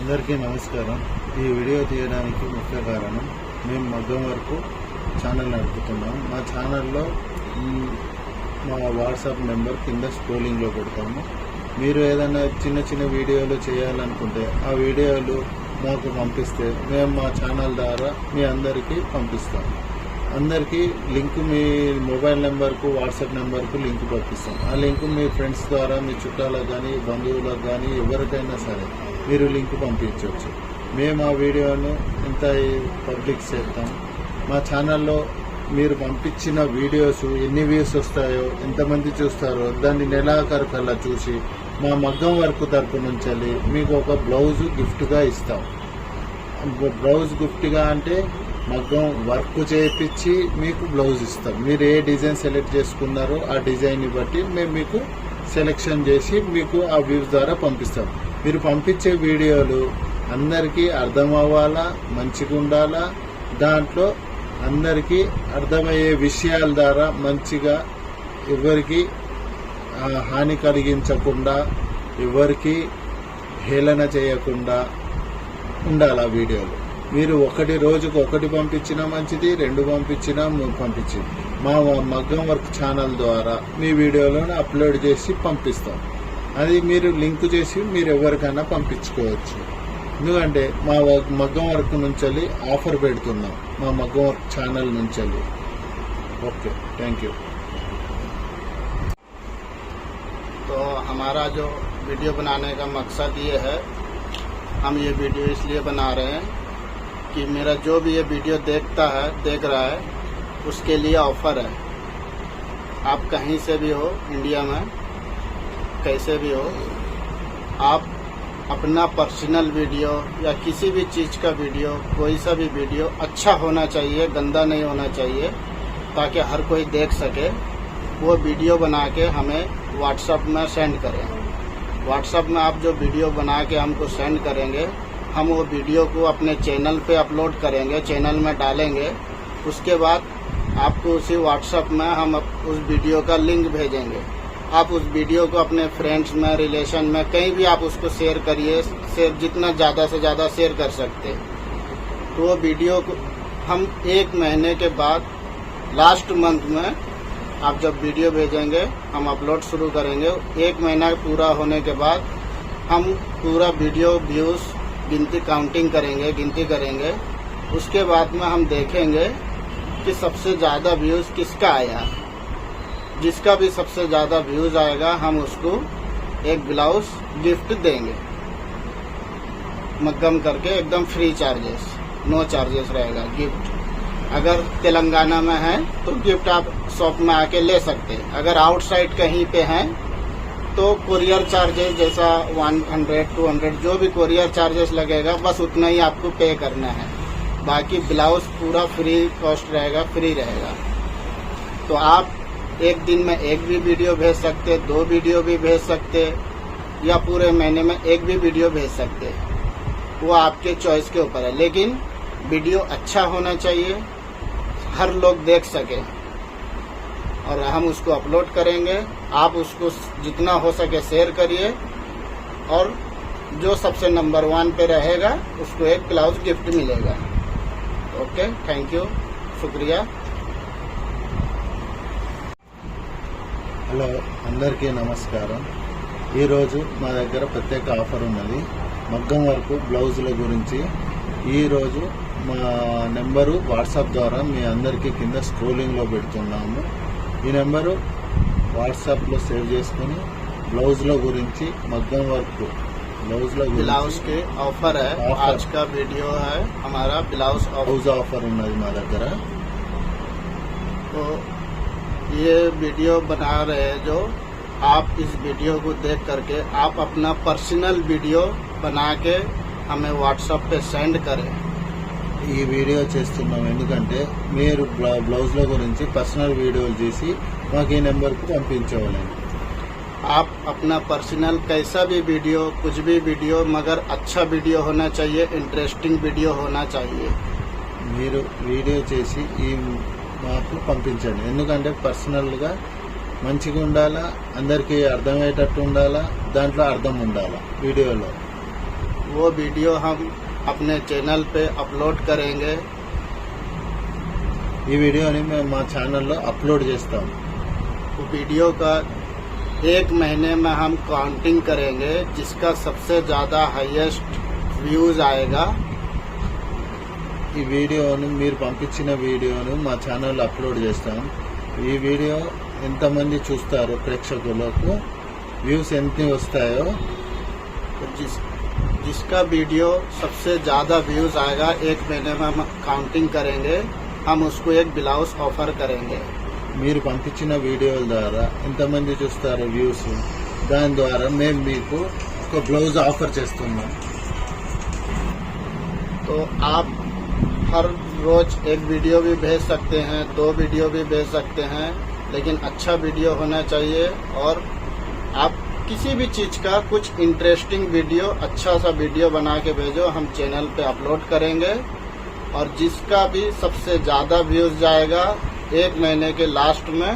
అందరికీ నమస్కారం। ఈ వీడియో తీయడానికి ముఖ్య కారణం మేము మగ్గం వరకు ఛానల్ నడుపుతున్నాం। మా ఛానల్లో మా వాట్సాప్ నెంబర్ కింద స్క్రోలింగ్లో పెడతాము। మీరు ఏదైనా చిన్న చిన్న వీడియోలు చేయాలనుకుంటే ఆ వీడియోలు మాకు పంపిస్తే మేము మా ఛానల్ ద్వారా మీ అందరికీ పంపిస్తాం। అందరికీ లింక్ మీ మొబైల్ నెంబర్కు వాట్సాప్ నెంబర్కు లింక్ పంపిస్తాం। ఆ లింక్ మీ ఫ్రెండ్స్ ద్వారా మీ చుట్టాలకు కానీ బంధువులకు కానీ ఎవరికైనా సరే మీరు లింక్ పంపించవచ్చు। మేము ఆ వీడియోను ఇంత పబ్లిక్ చేస్తాం। మా ఛానల్లో మీరు పంపించిన వీడియోస్ ఎన్ని వ్యూస్ వస్తాయో ఎంతమంది చూస్తారో దాన్ని నెలాఖరు కల్లా చూసి మా మగ్గం వర్క్ తరపు నుంచి మీకు ఒక బ్లౌజ్ గిఫ్ట్గా ఇస్తాం। బ్లౌజ్ గిఫ్ట్గా అంటే మగ్గం వర్క్ చేయించి మీకు బ్లౌజ్ ఇస్తాం। మీరు ఏ డిజైన్ సెలెక్ట్ చేసుకున్నారో ఆ డిజైన్ని బట్టి మేము మీకు సెలెక్షన్ చేసి మీకు ఆ వ్యూస్ ద్వారా పంపిస్తాం। మీరు పంపించే వీడియోలు అందరికీ అర్థం అవ్వాలా, మంచిగా ఉండాలా, దాంట్లో అందరికీ అర్థమయ్యే విషయాల ద్వారా మంచిగా ఎవరికి హాని కలిగించకుండా ఎవరికి హేళన చేయకుండా ఉండాలి ఆ వీడియోలు। మీరు రోజుకు ఒకటి పంపించినా మంచిది, 2 పంపించినా పంపించింది మా మగ్గం వర్క్ ఛానల్ ద్వారా మీ వీడియోలను అప్లోడ్ చేసి పంపిస్తాం। అది మీరు లింక్ చేసి మీరు ఎవరికైనా పంపించుకోవచ్చు। ఎందుకంటే మా మగ్గం వర్క్ నుంచి ఆఫర్ పెడుతున్నాం మా మగ్గం వర్క్ ఛానల్ నుంచి। Okay, thank you. तो हमारा जो वीडियो बनाने का मकसद ये है, हम ये वीडियो इसलिए बना रहे हैं कि मेरा जो भी ये वीडियो देख रहा है उसके लिए ऑफर है। आप कहीं से भी हो, इंडिया में कैसे भी हो, आप अपना पर्सनल वीडियो या किसी भी चीज़ का वीडियो, कोई सा भी वीडियो अच्छा होना चाहिए, गंदा नहीं होना चाहिए, ताकि हर कोई देख सके। वो वीडियो बना के हमें व्हाट्सएप में सेंड करें। व्हाट्सएप में आप जो वीडियो बना के हमको सेंड करेंगे, हम वो वीडियो को अपने चैनल पे अपलोड करेंगे, चैनल में डालेंगे। उसके बाद आपको उसी व्हाट्सएप में हम उस वीडियो का लिंक भेजेंगे। आप उस वीडियो को अपने फ्रेंड्स में, रिलेशन में, कहीं भी आप उसको शेयर करिए। शेयर जितना ज़्यादा से ज़्यादा शेयर कर सकते। तो वो वीडियो को हम 1 महीने के बाद लास्ट मंथ में आप जब वीडियो भेजेंगे हम अपलोड शुरू करेंगे। 1 महीना पूरा होने के बाद हम पूरा वीडियो व्यूज़ गिनती करेंगे। उसके बाद में हम देखेंगे कि सबसे ज़्यादा व्यूज़ किसका आया। जिसका भी सबसे ज़्यादा व्यूज़ आएगा हम उसको एक ब्लाउज गिफ्ट देंगे, मग्गम करके, एकदम फ्री चार्जेस, नो चार्जेस रहेगा गिफ्ट। अगर तेलंगाना में है तो गिफ्ट आप शॉप में आके ले सकते हैं। अगर आउटसाइड कहीं पे हैं तो कोरियर चार्जेस जैसा 100, 200 जो भी कोरियर चार्जेस लगेगा बस उतना ही आपको पे करना है। बाकी ब्लाउज पूरा फ्री कॉस्ट रहेगा, फ्री रहेगा। तो आप एक दिन में एक भी वीडियो भेज सकते, 2 वीडियो भी भेज सकते, या पूरे महीने में एक भी वीडियो भेज सकते। वो आपके चॉइस के ऊपर है, लेकिन वीडियो अच्छा होना चाहिए, हर लोग देख सके। और हम उसको अपलोड करेंगे। आप उसको जितना हो सके शेयर करिए, और जो सबसे नंबर 1 पे रहेगा उसको एक ब्लाउज गिफ्ट मिलेगा। ओके, थैंक यू, शुक्रिया। హలో, అందరికీ నమస్కారం। ఈరోజు మా దగ్గర ప్రత్యేక ఆఫర్ ఉన్నది మగ్గం వరకు బ్లౌజుల గురించి। ఈరోజు మా నెంబరు వాట్సాప్ ద్వారా మీ అందరికీ కింద స్క్రోలింగ్లో పెడుతున్నాము। ఈ నెంబరు వాట్సాప్లో సేవ్ చేసుకుని బ్లౌజ్ల గురించి, మగ్గం వర్క్ ब्लाउज के ऑफर है। आज का वीडियो है हमारा ब्लाउज ऑफर ఉన్నది మా దగ్గర। तो ये वीडियो बना रहे हैं, जो आप इस वीडियो को देख करके आप अपना पर्सनल वीडियो बना के हमें व्हाट्सएप पे सेंड करें। ఈ వీడియో చేస్తున్నాం ఎందుకంటే మీరు బ్లౌజ్ల గురించి పర్సనల్ వీడియోలు చేసి మాకు ఈ నెంబర్కు పంపించవాలండి। आप अपना पर्सनल कैसा भी वीडियो, कुछ भी वीडियो, मगर अच्छा वीडियो होना चाहिए, इंटरेस्टिंग वीडियो होना चाहिए। మీరు వీడియో చేసి ఈ మాకు పంపించండి। ఎందుకంటే పర్సనల్గా మంచిగా ఉండాలా, అందరికీ అర్థమయ్యేటట్టు ఉండాలా, దాంట్లో అర్థం ఉండాలా వీడియోలో। वो वीडियो हम अपने चैनल पे अपलोड करेंगे। ఈ వీడియోని మేము మా ఛానల్లో అప్లోడ్ చేస్తాం. वो वीडियो का 1 महीने में हम काउंटिंग करेंगे, जिसका सबसे ज़्यादा हाईएस्ट व्यूज़ आएगा। ఈ వీడియోను మీరు పంపించిన వీడియోను మా ఛానల్లో అప్లోడ్ చేస్తాం. ఈ వీడియో ఎంతమంది చూస్తారో ప్రేక్షకులకు వ్యూస్ ఎంత వస్తాయో तो जिसका वीडियो सबसे ज़्यादा व्यूज़ आएगा 1 महीने में हम काउंटिंग करेंगे, हम उसको एक ब्लाउज ऑफर करेंगे। మీరు పంపించిన వీడియోల ద్వారా ఎంతమంది చూస్తారో వ్యూస్, దాని ద్వారా మేము మీకు ఒక బ్లౌజ్ ఆఫర్ చేస్తున్నాం. तो आप हर रोज एक वीडियो भी भेज सकते हैं, 2 वीडियो भी भेज सकते हैं, लेकिन अच्छा वीडियो होना चाहिए। और आप किसी भी चीज़ का कुछ इंटरेस्टिंग वीडियो, अच्छा सा वीडियो बना के भेजो, हम चैनल पे अपलोड करेंगे। और जिसका भी सबसे ज़्यादा व्यूज़ जाएगा 1 महीने के लास्ट में,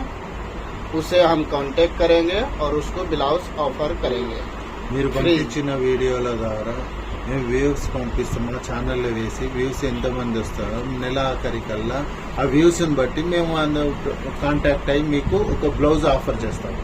उसे हम कांटेक्ट करेंगे और उसको ब्लाउज ऑफर करेंगे। మీరు పంపించిన వీడియోల ద్వారా మేము వ్యూస్ పంపిస్తాం. మా ఛానల్లో వేసి వ్యూస్ ఎంతమంది వస్తారో నెల ఆఖరికల్లా ఆ వ్యూస్ని బట్టి మేము కాంటాక్ట్ అయ్యి మీకు ఒక బ్లౌజ్ ఆఫర్ చేస్తాం.